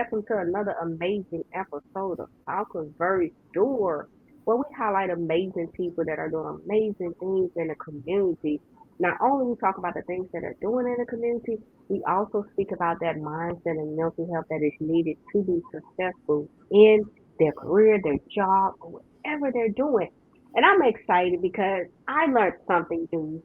welcome to another amazing episode of Talkers Very Door, where we highlight amazing people that are doing amazing things in the community. Not only we talk about the things that are doing in the community, we also speak about that mindset and mental health that is needed to be successful in their career, their job, or whatever they're doing. And I'm excited because I learned something new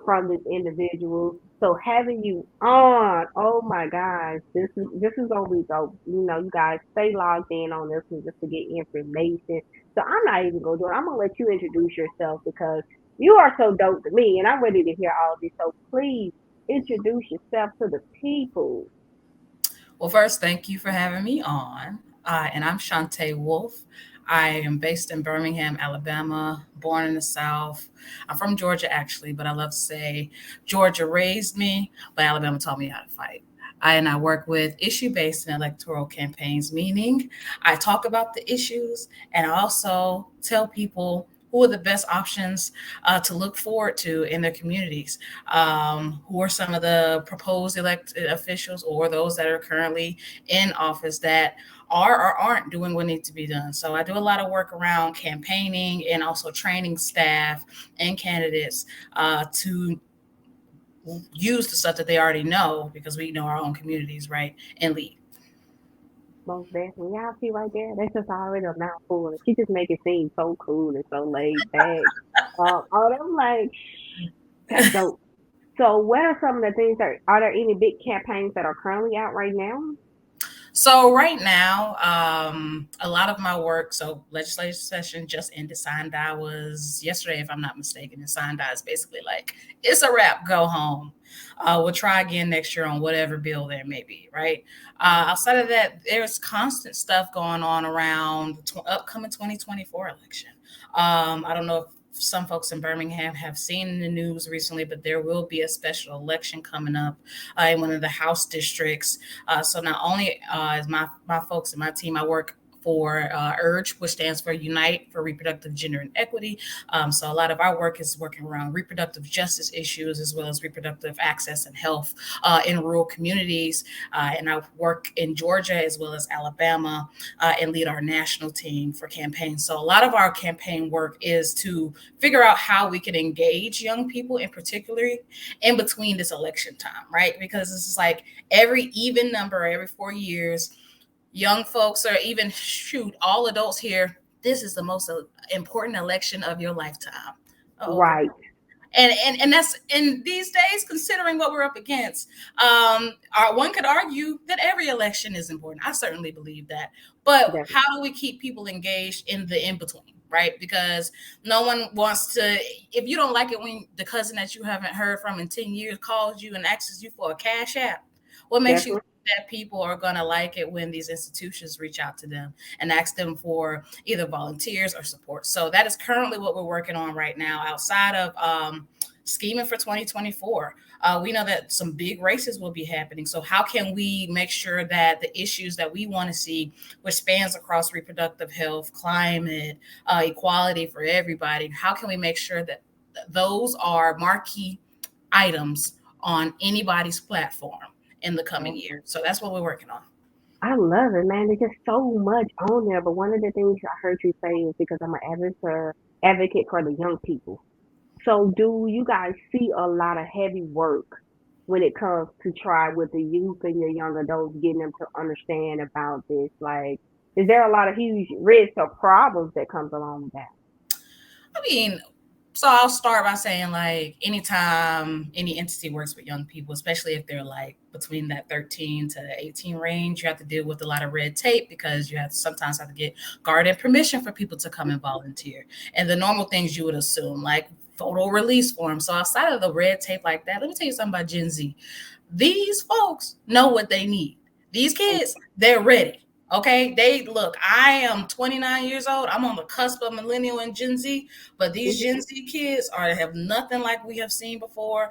from this individual. So having you on, oh my gosh, this is gonna be dope. You guys stay logged in on this one just to get information. So I'm not even gonna do it. I'm gonna let you introduce yourself because you are so dope to me, and I'm ready to hear all of this. So please introduce yourself to the people. Well, first, thank you for having me on. And I'm Shante Wolfe. I am based in Birmingham, Alabama, born in the South. I'm from Georgia, actually, but I love to say Georgia raised me, but Alabama taught me how to fight. I work with issue based and electoral campaigns, meaning I talk about the issues and I also tell people who are the best options to look forward to in their communities. Who are some of the proposed elected officials or those that are currently in office that are or aren't doing what needs to be done. So I do a lot of work around campaigning and also training staff and candidates to use the stuff that they already know because we know our own communities, right? And lead. Most definitely. Y'all see right there? That's just already a mouthful. And she just make it seem so cool and so laid back. I'm like, that's dope. So what are some of the things that are there any big campaigns that are currently out right now? So right now, a lot of my work, so legislative session just ended. Sign die was yesterday, if I'm not mistaken. And sign die is basically like, it's a wrap, go home. We'll try again next year on whatever bill there may be, right? Outside of that, there's constant stuff going on around the upcoming 2024 election. I don't know if some folks in Birmingham have seen in the news recently, but there will be a special election coming up in one of the House districts. So not only is my folks and my team, I work for URGE, which stands for Unite for Reproductive Gender and Equity. So a lot of our work is working around reproductive justice issues as well as reproductive access and health in rural communities. And I work in Georgia as well as Alabama and lead our national team for campaigns. So a lot of our campaign work is to figure out how we can engage young people in particular in between this election time, right? Because this is like every even number every 4 years, young folks or even shoot all adults here, this is the most important election of your lifetime. Oh, Right. and that's in these days, considering what we're up against. One could argue that every election is important. I certainly believe that, but Definitely. how do we keep people engaged in the in between? Right, because no one wants to. If you don't like it when the cousin that you haven't heard from in 10 years calls you and asks you for a cash app, what makes you Definitely. think that people are going to like it when these institutions reach out to them and ask them for either volunteers or support? So that is currently what we're working on right now outside of scheming for 2024. We know that some big races will be happening. So how can we make sure that the issues that we want to see, which spans across reproductive health, climate, equality for everybody, how can we make sure that those are marquee items on anybody's platform in the coming year? So that's what we're working on. I love it, man. There's just so much on there. But one of the things I heard you say is because I'm an advocate for the young people. So do you guys see a lot of heavy work when it comes to try with the youth and your young adults, getting them to understand about this? Like, is there a lot of huge risks or problems that comes along with that? I mean, so I'll start by saying like anytime any entity works with young people, especially if they're like between that 13 to 18 range, you have to deal with a lot of red tape because you have to sometimes have to get guardian permission for people to come and volunteer. And the normal things you would assume, like photo release forms. So outside of the red tape like that, let me tell you something about Gen Z. These folks know what they need. These kids, they're ready. Okay, they look. I am 29 years old. I'm on the cusp of millennial and Gen Z, but these Gen Z kids are have nothing like we have seen before.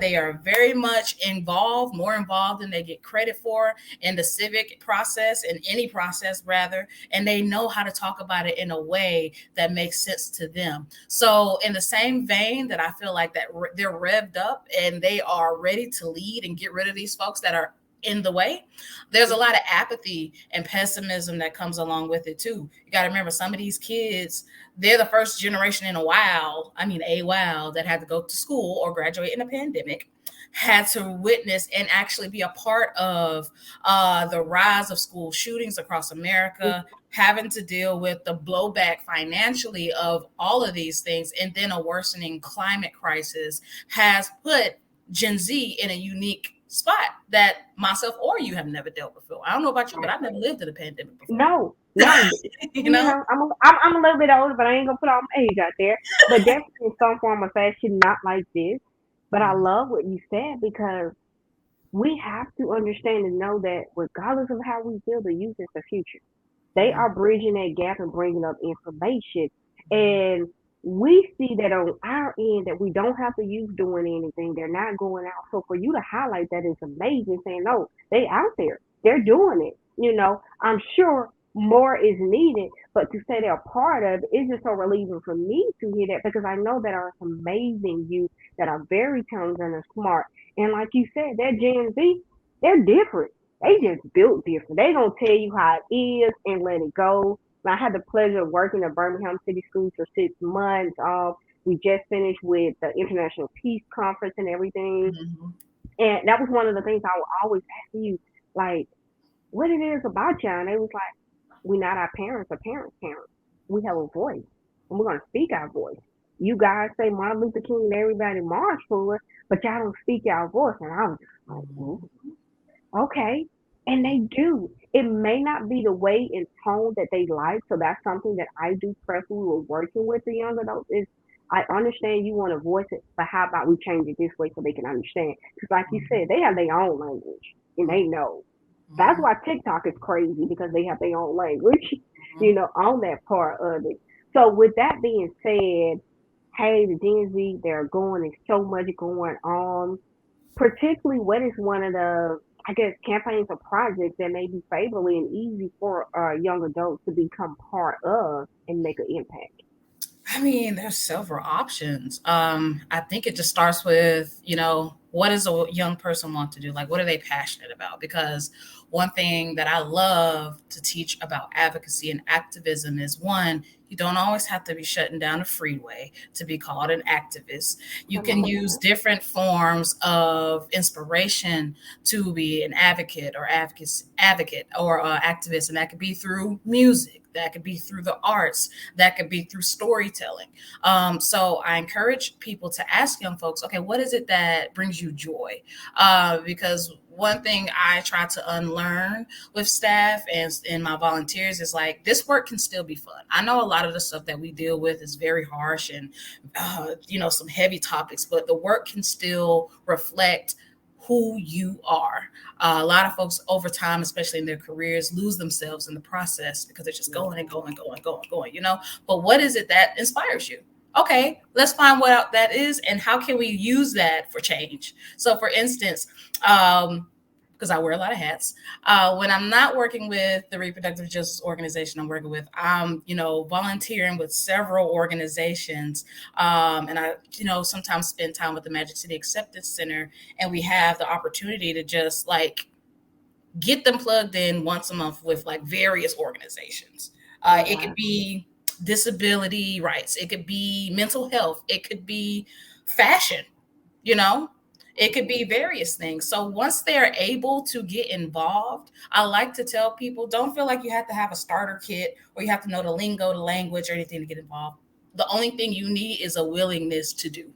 They are very much involved, more involved than they get credit for in the civic process, in any process rather, and they know how to talk about it in a way that makes sense to them. So, in the same vein that I feel like that they're revved up and they are ready to lead and get rid of these folks that are in the way, there's a lot of apathy and pessimism that comes along with it too. You got to remember, some of these kids, they're the first generation in a while, I mean, a while, that had to go to school or graduate in a pandemic, had to witness and actually be a part of the rise of school shootings across America, having to deal with the blowback financially of all of these things, and then a worsening climate crisis has put Gen Z in a unique spot that myself or you have never dealt before. I don't know about you, but I've never lived in a pandemic before. No, no. You You know? know, I'm a little bit older, but I ain't gonna put all my age out there. But definitely in some form of fashion, not like this. But I Mhm. love what you said because we have to understand and know that regardless of how we feel, the youth is the future. They Mhm. are bridging that gap and bringing up information. And we see that on our end that we don't have the youth doing anything. They're not going out. So for you to highlight that is amazing, saying, no, they out there. They're doing it. I'm sure more is needed, but to say they're part of it is just so relieving for me to hear that because I know that are amazing youth that are very talented and smart. And like you said, that Gen Z, they're different. They just built different. They gonna tell you how it is and let it go. And I had the pleasure of working at Birmingham City Schools for 6 months. We just finished with the International Peace Conference and everything. Mhm. And that was one of the things I would always ask you, like, what it is about y'all. And they was like, we're not our parents or parents' parents. We have a voice and we're gonna speak our voice. You guys say Martin Luther King and everybody march for it, but y'all don't speak our voice. And I was just like, ooh, okay. And they do. It may not be the way and tone that they like. So that's something that I do personally with working with the young adults is I understand you want to voice it, but how about we change it this way so they can understand? Because like you said, they have their own language and they know. That's Mhm. why TikTok is crazy because they have their own language, Mhm. on that part of it. So with that being said, hey, the Gen Z, they're going, there's so much going on. Particularly, what is one of the, I guess, campaigns or projects that may be favorably and easy for young adults to become part of and make an impact? I mean, there's several options. I think it just starts with, what does a young person want to do? Like, what are they passionate about? Because one thing that I love to teach about advocacy and activism is, one, you don't always have to be shutting down a freeway to be called an activist. You Come can on use now. different forms of inspiration to be an advocate or activist, and that could be through music, that could be through the arts, that could be through storytelling. So I encourage people to ask young folks, okay, what is it that brings you joy? Because one thing I try to unlearn with staff and in my volunteers is like, this work can still be fun. I know a lot of the stuff that we deal with is very harsh and some heavy topics, but the work can still reflect who you are. A lot of folks over time, especially in their careers, lose themselves in the process because they're just going and going, going, going, going. But what is it that inspires you? Okay, let's find what that is and how can we use that for change. So, for instance, because I wear a lot of hats. When I'm not working with the reproductive justice organization I'm working with, I'm, volunteering with several organizations. And I, sometimes spend time with the Magic City Acceptance Center, and we have the opportunity to just like get them plugged in once a month with like various organizations. Oh It could wow. be disability rights, it could be mental health, it could be fashion, you know, it could be various things. So once they're able to get involved, I like to tell people, don't feel like you have to have a starter kit or you have to know the lingo, the language, or anything to get involved. The only thing you need is a willingness to do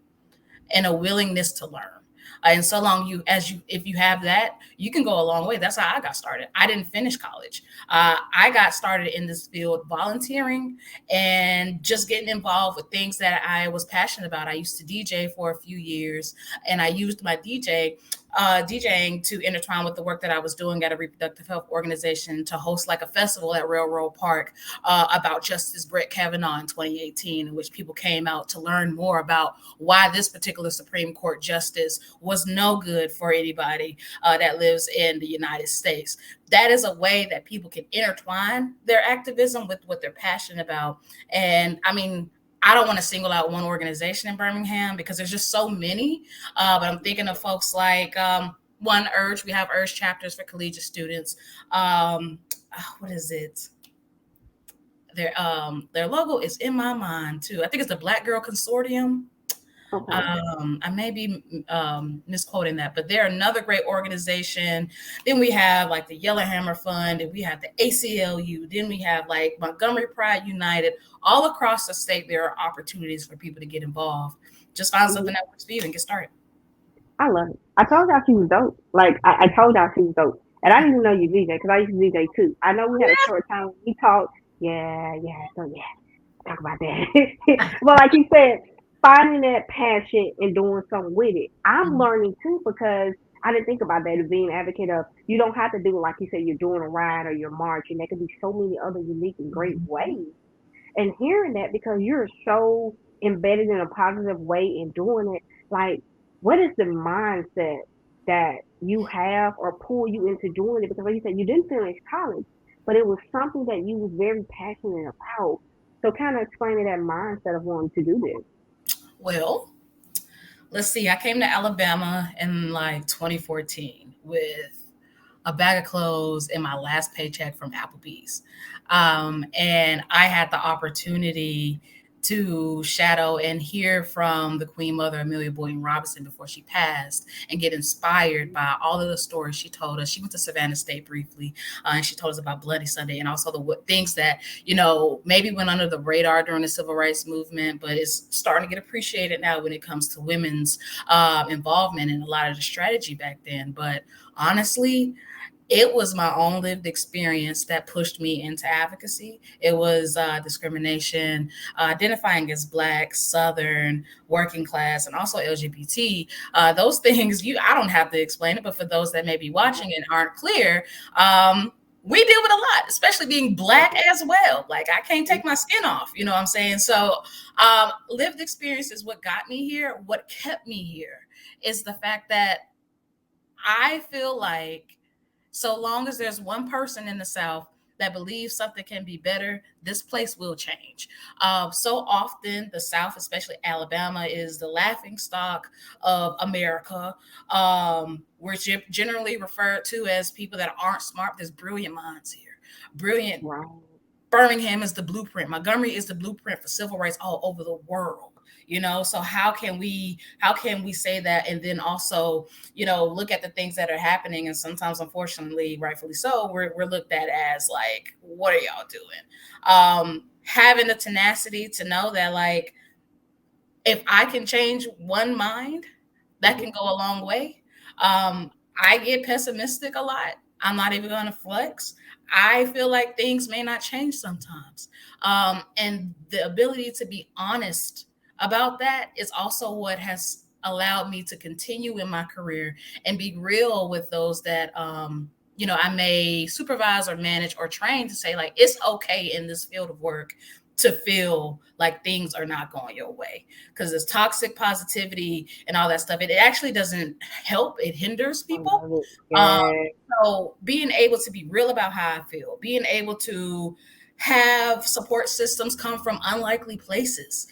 and a willingness to learn. And so long if you have that, you can go a long way. That's how I got started. I didn't finish college. I got started in this field volunteering and just getting involved with things that I was passionate about. I used to DJ for a few years, and I used my DJing to intertwine with the work that I was doing at a reproductive health organization to host like a festival at Railroad Park about Justice Brett Kavanaugh in 2018, in which people came out to learn more about why this particular Supreme Court justice was no good for anybody that lives in the United States. That is a way that people can intertwine their activism with what they're passionate about. And I mean, I don't want to single out one organization in Birmingham because there's just so many. But I'm thinking of folks like one urge. We have urge chapters for collegiate students. What is it? Their logo is in my mind too. I think it's the Black Girl Consortium. Okay. I may be misquoting that, but they're another great organization. Then we have like the Yellowhammer Fund, and we have the ACLU. Then we have like Montgomery Pride United. All across the state, there are opportunities for people to get involved. Just find Hmm. something that works for you and get started. I love it. I told y'all she was dope. Like I told y'all she was dope, and I didn't even know you DJ because I used to DJ too. I know we had a short time when we talked. Yeah, yeah. So yeah, talk about that. But like you said, finding that passion and doing something with it. I'm Mhm. learning too because I didn't think about that as being an advocate of you don't have to do it like you said you're doing a ride or you're marching. There could be so many other unique and great Mhm. ways. And hearing that because you're so embedded in a positive way in doing it, like what is the mindset that you have or pull you into doing it? Because like you said, you didn't finish college, but it was something that you was very passionate about. So kind of explaining that mindset of wanting to do this. Well, let's see. I came to Alabama in like 2014 with a bag of clothes and my last paycheck from Applebee's. And I had the opportunity to shadow and hear from the Queen Mother, Amelia Boynton Robinson, before she passed, and get inspired by all of the stories she told us. She went to Savannah State briefly, and she told us about Bloody Sunday and also the things that, maybe went under the radar during the civil rights movement, but is starting to get appreciated now when it comes to women's involvement in a lot of the strategy back then. But honestly, it was my own lived experience that pushed me into advocacy. It was discrimination, identifying as Black, Southern, working class, and also LGBT. Those things, I don't have to explain it, but for those that may be watching and aren't clear, we deal with a lot, especially being Black as well. Like, I can't take my skin off, you know what I'm saying? So, lived experience is what got me here. What kept me here is the fact that I feel like so long as there's one person in the South that believes something can be better, this place will change. So often, the South, especially Alabama, is the laughing stock of America. We're generally referred to as people that aren't smart. There's brilliant minds here. Brilliant. Right. Birmingham is the blueprint. Montgomery is the blueprint for civil rights all over the world. So how can we say that and then also look at the things that are happening, and sometimes, unfortunately, rightfully so, we're looked at as like, what are y'all doing? Having the tenacity to know that, like, if I can change one mind, that Hmm. can go a long way. I get pessimistic a lot. I'm not even going to flex. I feel like things may not change sometimes. And the ability to be honest about that is also what has allowed me to continue in my career and be real with those that, I may supervise or manage or train, to say, like, it's okay in this field of work to feel like things are not going your way, because it's toxic positivity and all that stuff. It actually doesn't help. It hinders I people. love it. Um, Yeah. so being able to be real about how I feel, being able to have support systems come from unlikely places,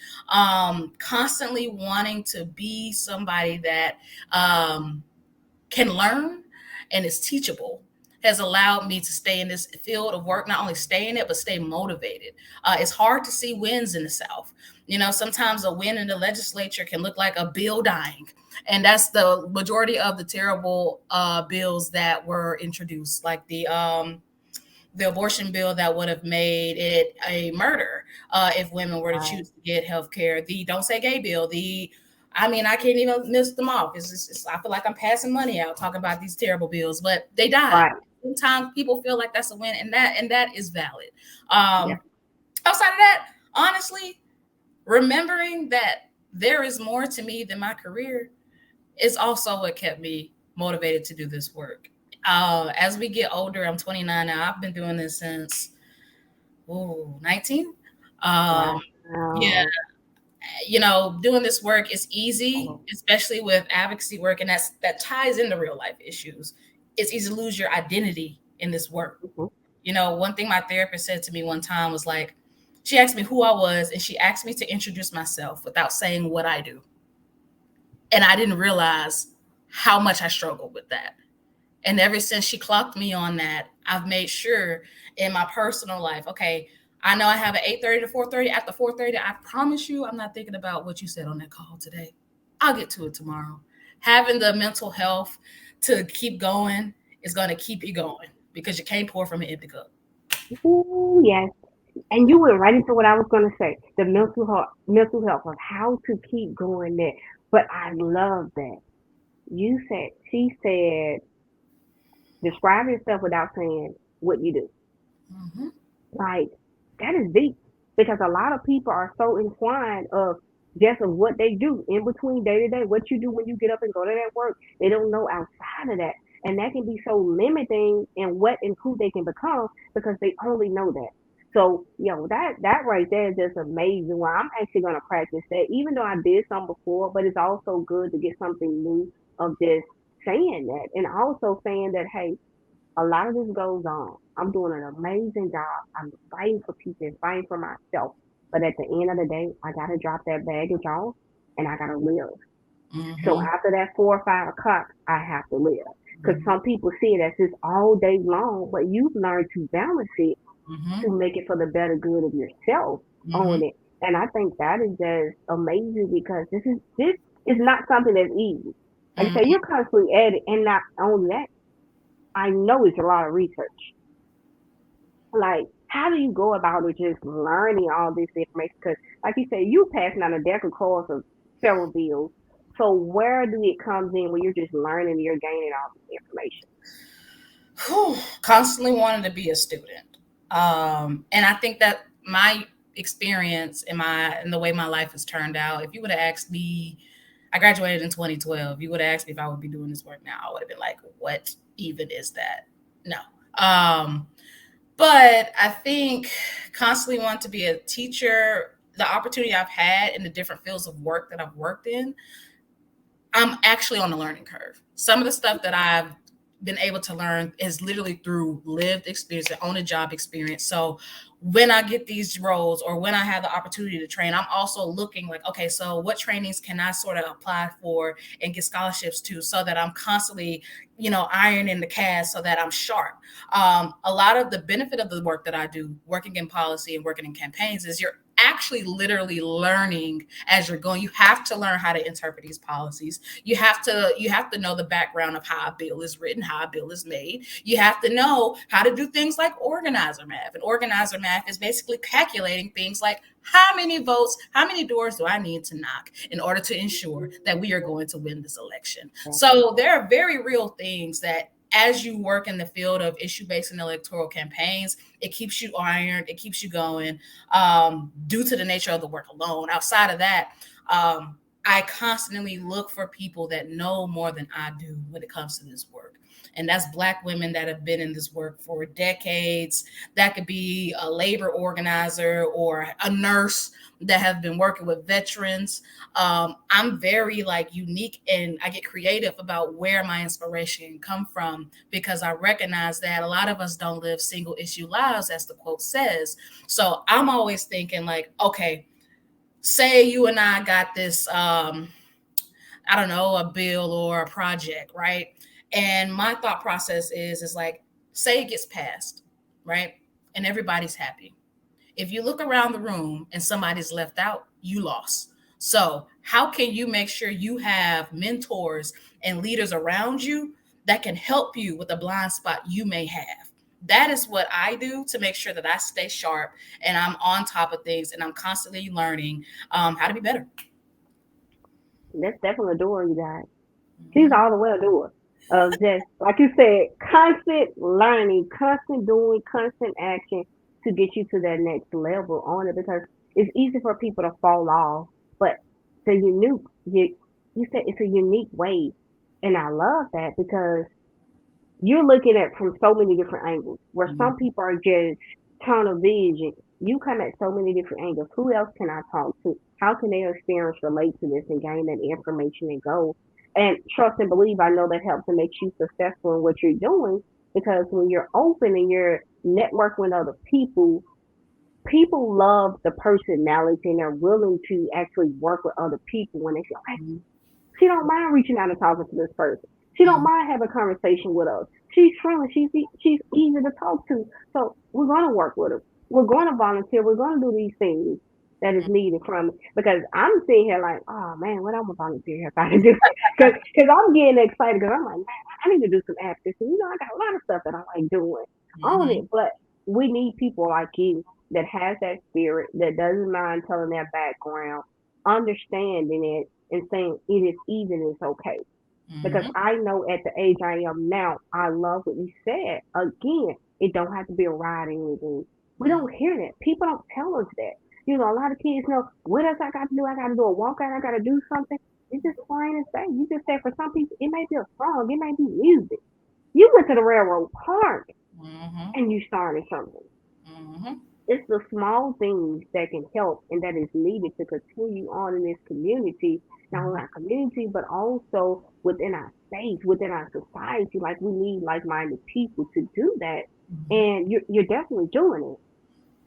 constantly wanting to be somebody that can learn and is teachable, has allowed me to stay in this field of work, not only stay in it, but stay motivated. It's hard to see wins in the South. Sometimes a win in the legislature can look like a bill dying. And that's the majority of the terrible bills that were introduced, like the abortion bill that would have made it a murder if women were to Right. choose to get health care. The Don't Say Gay bill, I mean, I can't even list them off. I feel like I'm passing money out talking about these terrible bills, but they died. Right. Sometimes people feel like that's a win, and that is valid. Yeah. Outside of that, honestly, remembering that there is more to me than my career is also what kept me motivated to do this work. As we get older, I'm 29 now. I've been doing this since 19. Um, yeah, Wow. doing this work is easy, Oh. especially with advocacy work, and that ties into real life issues. It's easy to lose your identity in this work. Mhm. One thing my therapist said to me one time was like, she asked me who I was, and she asked me to introduce myself without saying what I do. And I didn't realize how much I struggled with that. And ever since she clocked me on that, I've made sure in my personal life, okay, I know I have an 8:30 to 4:30. After 4:30, I promise you I'm not thinking about what you said on that call today. I'll get to it tomorrow. Having the mental health to keep going is going to keep you going because you can't pour from an empty cup. Ooh, yes. And you went right into what I was going to say, the mental health of how to keep going there. But I love that. She said, describe yourself without saying what you do. Mm-hmm. Like, that is deep because a lot of people are so entwined of just of what they do in between day to day, what you do when you get up and go to that work. They don't know outside of that. And that can be so limiting in what and who they can become because they only know that. So, that right there is just amazing. Well, I'm actually gonna practice that, even though I did some before, but it's also good to get something new of just saying that and also saying that, hey, a lot of this goes on. I'm doing an amazing job. I'm fighting for people and fighting for myself. But at the end of the day, I gotta drop that baggage off and I gotta live. So Mm-hmm. after that 4 or 5 o'clock, I have to live. Because Mm-hmm. some people see it as just all day long, but you've learned to balance it Mm-hmm. to make it for the better good of yourself Mm-hmm. on it. And I think that is just amazing because this is not something that's easy. Like I say, Mm-hmm. you're constantly at it, and not only that, I know it's a lot of research. Like, how do you go about it just learning all this information? Because, like you said, you passing on a deck of cards of several bills. So where do it comes in when you're just learning and you're gaining all this information? Whew, constantly wanted to be a student. And I think that my experience in the way my life has turned out, if you would have asked me, I graduated in 2012. You would have asked me if I would be doing this work now. I would have been like, what even is that? No. But I think constantly want to be a teacher, the opportunity I've had in the different fields of work that I've worked in, I'm actually on the learning curve. Some of the stuff that I've been able to learn is literally through lived experience and on a job experience. So when I get these roles or when I have the opportunity to train, I'm also looking like, okay, so what trainings can I sort of apply for and get scholarships to so that I'm constantly, ironing the cast so that I'm sharp. A lot of the benefit of the work that I do, working in policy and working in campaigns, is you're actually literally learning as you're going. You have to learn how to interpret these policies. You have to know the background of how a bill is written, how a bill is made. You have to know how to do things like organizer math. And organizer math is basically calculating things like how many votes, how many doors do I need to knock in order to ensure that we are going to win this election. So there are very real things that as you work in the field of issue-based and electoral campaigns, it keeps you ironed, it keeps you going, due to the nature of the work alone. Outside of that, I constantly look for people that know more than I do when it comes to this work. And that's Black women that have been in this work for decades. That could be a labor organizer or a nurse that have been working with veterans. I'm very like unique and I get creative about where my inspiration can come from because I recognize that a lot of us don't live single issue lives, as the quote says. So I'm always thinking like, okay, say you and I got this, I don't know, a bill or a project, right? And my thought process is like, say it gets passed, right? And everybody's happy. If you look around the room and somebody's left out, you lost. So, how can you make sure you have mentors and leaders around you that can help you with a blind spot you may have? That is what I do to make sure that I stay sharp and I'm on top of things and I'm constantly learning how to be better. That's definitely a door, you guys. She's Mhm. all the way a door. Of just like you said, constant learning, constant doing, constant action to get you to that next level on it because it's easy for people to fall off. But the unique you said it's a unique way. And I love that because you're looking at from so many different angles. Where some Mhm. people are just tunnel vision, you come at so many different angles. Who else can I talk to? How can their experience relate to this and gain that information and go? And trust and believe, I know that helps to make you successful in what you're doing because when you're open and you're networking with other people love the personality and they're willing to actually work with other people when they say, okay, Mhm. She don't mind reaching out and talking to this person. She don't Mhm. mind having a conversation with us. She's friendly. She's easy to talk to. So we're gonna work with her. We're gonna volunteer. We're gonna do these things that is needed from me. Because I'm sitting here like, oh man, what I'm gonna volunteer here about to do? Because I'm getting excited because I'm like, man, I need to do some advocacy. You know, I got a lot of stuff that I like doing on it, Mhm. but we need people like you that has that spirit that doesn't mind telling their background, understanding it, and saying it is even it's okay. Because Mhm. I know at the age I am now, I love what you said. Again, it don't have to be a ride or anything. We Mhm. don't hear that. People don't tell us that. You know, a lot of kids know what else I got to do. I got to do a walkout. I got to do something. You just plain and say. You just say for some people it may be a song. It may be music. You went to the railroad park Mhm. and you started something. Mhm. It's the small things that can help and that is needed to continue on in this community, not only our community, but also within our states, within our society. Like we need like-minded people to do that. Mhm. And you're definitely doing it.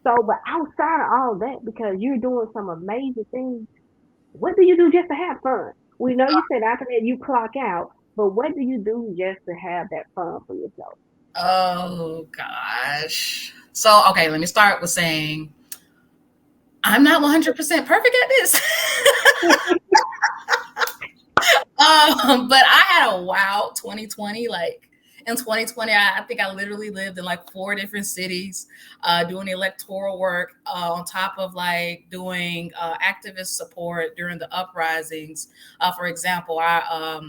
So, but outside of all that, because you're doing some amazing things, what do you do just to have fun? We know you said after that you clock out, but what do you do just to have that fun for yourself? Oh gosh. So okay, let me start with saying I'm not 100% perfect at this. But I had a wild 2020. Like in 2020, I think I literally lived in like four different cities, doing electoral work, on top of like doing activist support during the uprisings. For example, I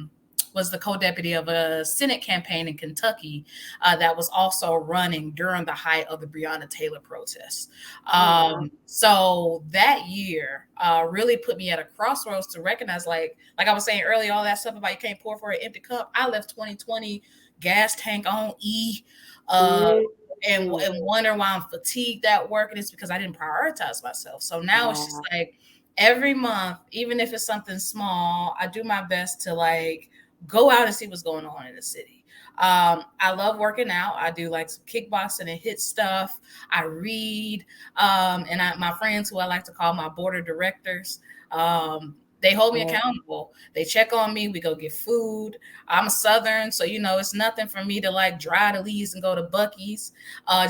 was the co-deputy of a Senate campaign in Kentucky that was also running during the height of the Breonna Taylor protests. Oh wow. So that year really put me at a crossroads to recognize, like I was saying earlier, all that stuff about you can't pour for an empty cup. I left 2020 gas tank on E, uh, Mm-hmm. and wonder why I'm fatigued at work, and it's because I didn't prioritize myself. So now it's just Wow. like every month, even if it's something small, I do my best to like go out and see what's going on in the city. I love working out. I do like some kickboxing and hit stuff. I read, my friends who I like to call my board of directors. They hold me Yeah. accountable. They check on me. We go get food. I'm Southern, so you know it's nothing for me to like dry the leaves and go to Bucky's,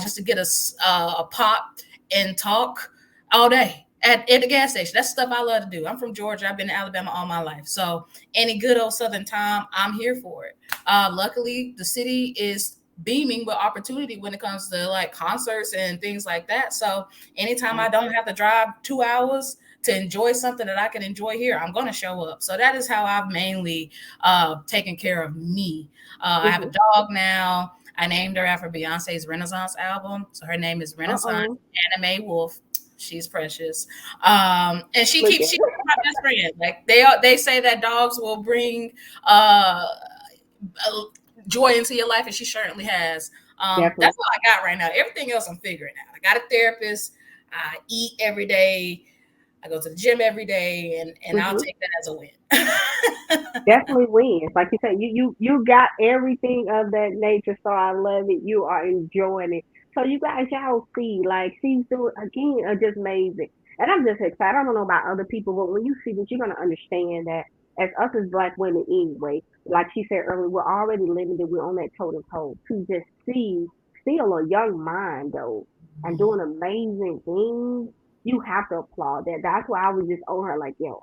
just to get a pop and talk all day at the gas station. That's stuff I love to do. I'm from Georgia. I've been in Alabama all my life, so any good old Southern time, I'm here for it. Luckily, the city is beaming with opportunity when it comes to like concerts and things like that. So anytime I don't have to drive 2 hours to enjoy something that I can enjoy here, I'm going to show up. So that is how I've mainly taken care of me. I have a Mm-hmm. dog now. I named her after Beyonce's Renaissance album. So her name is Renaissance Uh-oh. Anime Wolf. She's precious. And Look at she's my best friend. Like they say that dogs will bring uh, joy into your life, and she certainly has. definitely. That's all I got right now. Everything else I'm figuring out. I got a therapist. I eat every day. I go to the gym every day, and I'll Mm-hmm. take that as a win. Definitely wins. Like you said, you got everything of that nature, so I love it. You are enjoying it. So you guys, y'all see, like she's doing again, just amazing. And I'm just excited. I don't know about other people, but when you see this, you're gonna understand that as us as black women anyway, like she said earlier, we're already limited. We're on that totem pole to just see still a young mind though and doing amazing things. You have to applaud that. That's why I was just on her like, yo,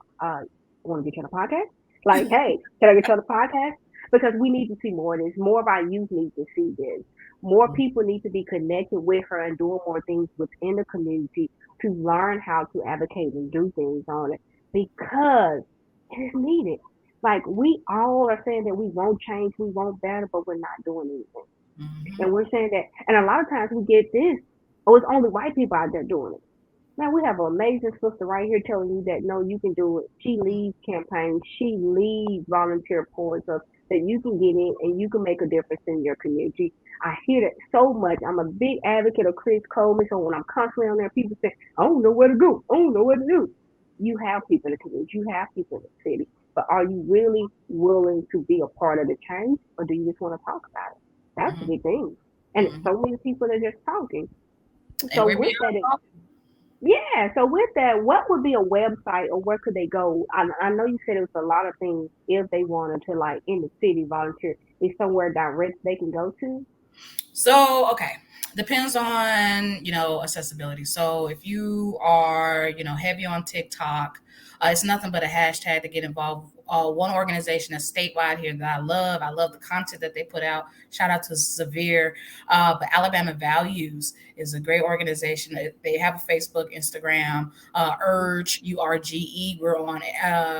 want to get you on a podcast? Like, hey, can I get you on the podcast? Because we need to see more of this. More of our youth need to see this. More people need to be connected with her and doing more things within the community to learn how to advocate and do things on it because it is needed. Like, we all are saying that we won't change, we won't better, but we're not doing anything. And we're saying that, and a lot of times we get this, oh, it's only white people out there doing it. Now we have an amazing sister right here telling you that no, you can do it. She leads campaigns, she leads volunteer points of that you can get in and you can make a difference in your community. I hear that so much. I'm a big advocate of Chris Coleman, so when I'm constantly on there, people say, I don't know where to go, I don't know what to do. You have people in the community, you have people in the city, but are you really willing to be a part of the change, or do you just want to talk about it? That's the Mhm. big thing. And Mhm. so many people are just talking. And So we're with beyond that, talking. Yeah. So with that, what would be a website or where could they go? I know you said it was a lot of things if they wanted to like in the city volunteer. Is somewhere direct they can go to? So, okay, depends on, accessibility. So if you are, heavy on TikTok, it's nothing but a hashtag to get involved. One organization that's statewide here that I love the content that they put out. Shout out to Severe. But Alabama Values is a great organization. They have a Facebook, Instagram, Urge, URGE. We're on,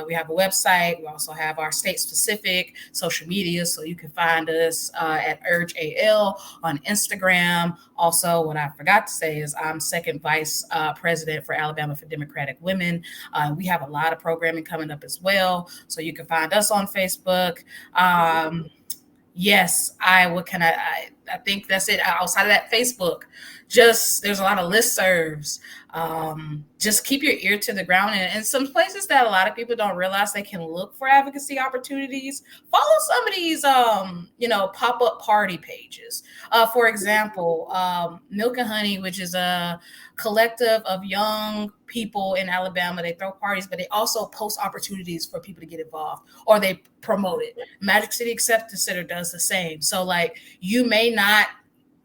we have a website. We also have our state specific social media. So you can find us at Urge AL on Instagram. Also, what I forgot to say is I'm second vice president for Alabama for Democratic Women. We have a lot of programming coming up as well. So you can find us on Facebook. Um, Yes, I what can I think that's it. Outside of that, Facebook, just there's a lot of listservs. Just keep your ear to the ground, and some places that a lot of people don't realize they can look for advocacy opportunities. Follow some of these pop up party pages. For example, Milk and Honey, which is a collective of young people in Alabama. They throw parties, but they also post opportunities for people to get involved, or they promote it. Magic City Acceptance Center does the same. So like you may not,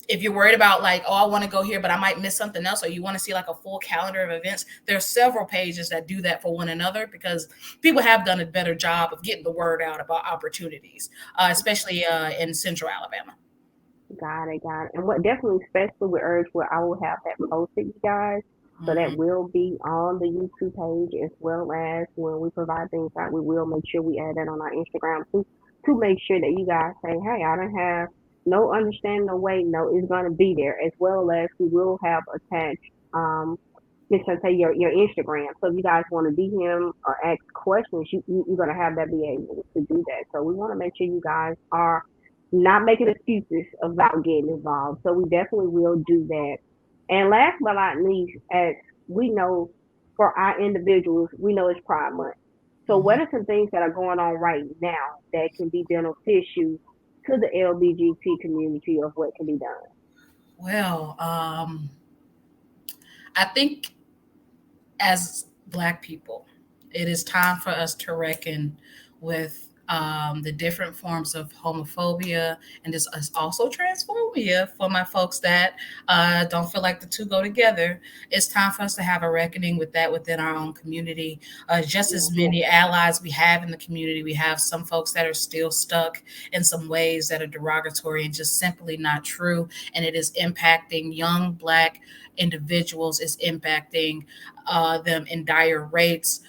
if you're worried about like, oh, I want to go here, but I might miss something else, or you want to see like a full calendar of events, there's several pages that do that for one another because people have done a better job of getting the word out about opportunities, especially in Central Alabama. Got it, got it. And what definitely, especially with Urge, where I will have that posted, you guys. So that Mm-hmm. will be on the YouTube page as well as when we provide things out, we will make sure we add that on our Instagram too, to make sure that you guys say, hey, I don't have no understanding or way, no, it's gonna be there, as well as we will have attached Miss Shante, your Instagram. So if you guys want to DM or ask questions, you're gonna have that be able to do that. So we want to make sure you guys are not making excuses about getting involved. So we definitely will do that. And last but not least, as we know, for our individuals, we know it's Pride Month. So Mm-hmm. what are some things that are going on right now that can be beneficial to the LBGT community of what can be done? Well, I think as Black people, it is time for us to reckon with the different forms of homophobia and this is also transphobia for my folks that don't feel like the two go together. It's time for us to have a reckoning with that within our own community. Just Yeah. as many allies we have in the community, we have some folks that are still stuck in some ways that are derogatory and just simply not true. And it is impacting young Black individuals, is impacting them in dire rates.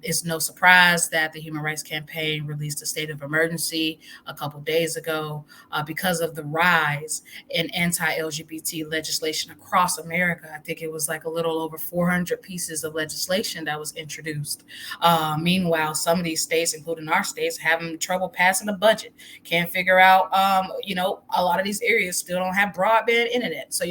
It's no surprise that the Human Rights Campaign released a state of emergency a couple days ago because of the rise in anti LGBT legislation across America. I think it was like a little over 400 pieces of legislation that was introduced. Meanwhile, some of these states, including our states, having trouble passing a budget, can't figure out, a lot of these areas still don't have broadband internet. So,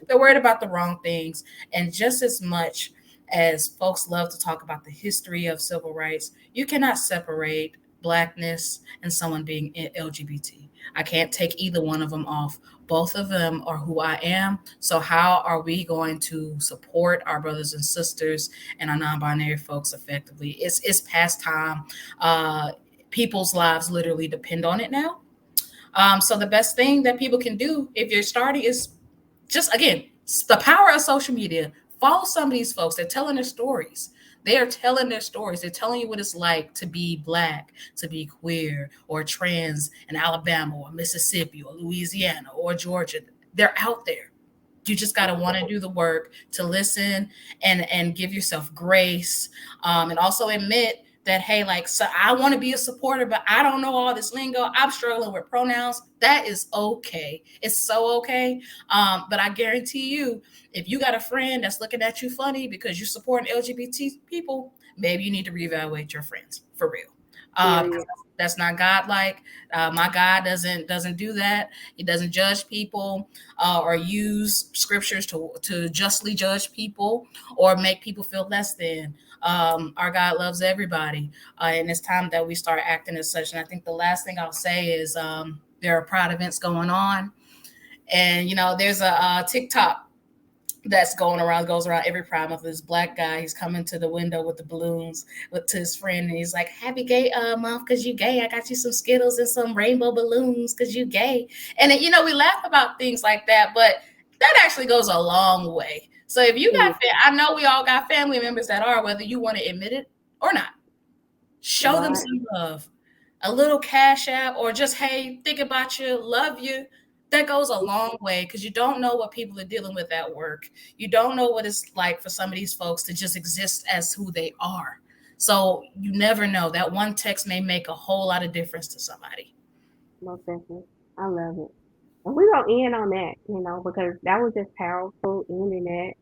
they're worried about the wrong things. And just as much as folks love to talk about the history of civil rights, you cannot separate Blackness and someone being LGBT. I can't take either one of them off. Both of them are who I am. So, how are we going to support our brothers and sisters and our non binary folks effectively? It's past time. People's lives literally depend on it now. So, the best thing that people can do if you're starting is just again the power of social media. Follow some of these folks. They're telling their stories. They are telling their stories. They're telling you what it's like to be Black, to be queer, or trans in Alabama, or Mississippi, or Louisiana, or Georgia. They're out there. You just got to want to do the work to listen and give yourself grace, and also admit that, hey, like, so I want to be a supporter, but I don't know all this lingo. I'm struggling with pronouns. That is okay. It's so okay. But I guarantee you, if you got a friend that's looking at you funny because you're supporting LGBT people, maybe you need to reevaluate your friends for real. Period. Because that's not God like. My God doesn't do that. He doesn't judge people or use scriptures to justly judge people or make people feel less than. Our God loves everybody, and it's time that we start acting as such. And I think the last thing I'll say is there are Pride events going on, and there's a TikTok that's going around, goes around every Pride Month. This black guy, he's coming to the window with the balloons with to his friend, and he's like, "Happy gay month, cause you gay. I got you some Skittles and some rainbow balloons, cause you gay." And you know, we laugh about things like that, but that actually goes a long way. So if you got, Yeah, I know we all got family members that are, whether you want to admit it or not, show them right. some love. A little cash app or just, hey, think about you, love you. That goes a long way because you don't know what people are dealing with at work. You don't know what it's like for some of these folks to just exist as who they are. So you never know. That one text may make a whole lot of difference to somebody. Most definitely. I love it. And we're gonna end on that, because that was just powerful ending that.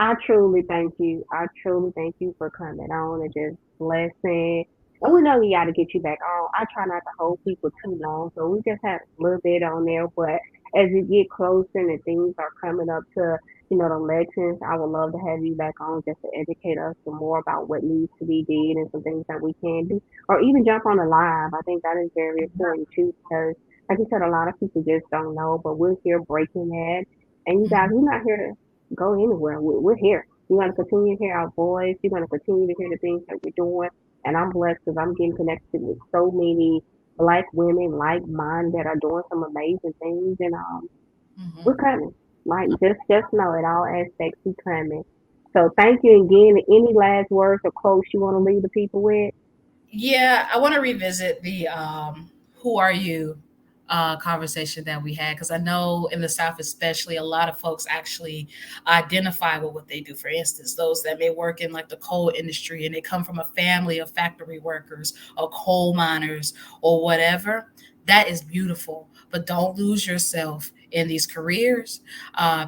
I truly thank you. I truly thank you for coming on and just blessing. And we know we got to get you back on. I try not to hold people too long, so we just had a little bit on there. But as we get closer and things are coming up to, the elections, I would love to have you back on just to educate us some more about what needs to be did and some things that we can do, or even jump on the live. I think that is very important too, because like you said, a lot of people just don't know, but we're here breaking that. And you guys, Mhm. we're not here to go anywhere. We're here. You're going to continue to hear our voice. You're going to continue to hear the things that we're doing. And I'm blessed because I'm getting connected with so many black women like mine that are doing some amazing things. And we're Mhm. coming. Like, just know it, all aspects, we coming. So thank you again. Any last words or quotes you want to leave the people with? Yeah, I want to revisit the who are you conversation that we had because I know in the South, especially, a lot of folks actually identify with what they do. For instance, those that may work in like the coal industry and they come from a family of factory workers or coal miners or whatever. That is beautiful, but don't lose yourself in these careers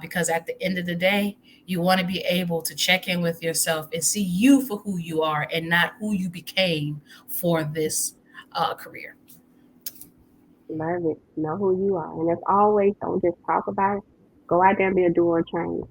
because at the end of the day, you want to be able to check in with yourself and see you for who you are and not who you became for this career. Love it. Know who you are. And as always, don't just talk about it. Go out there and be a doer and change.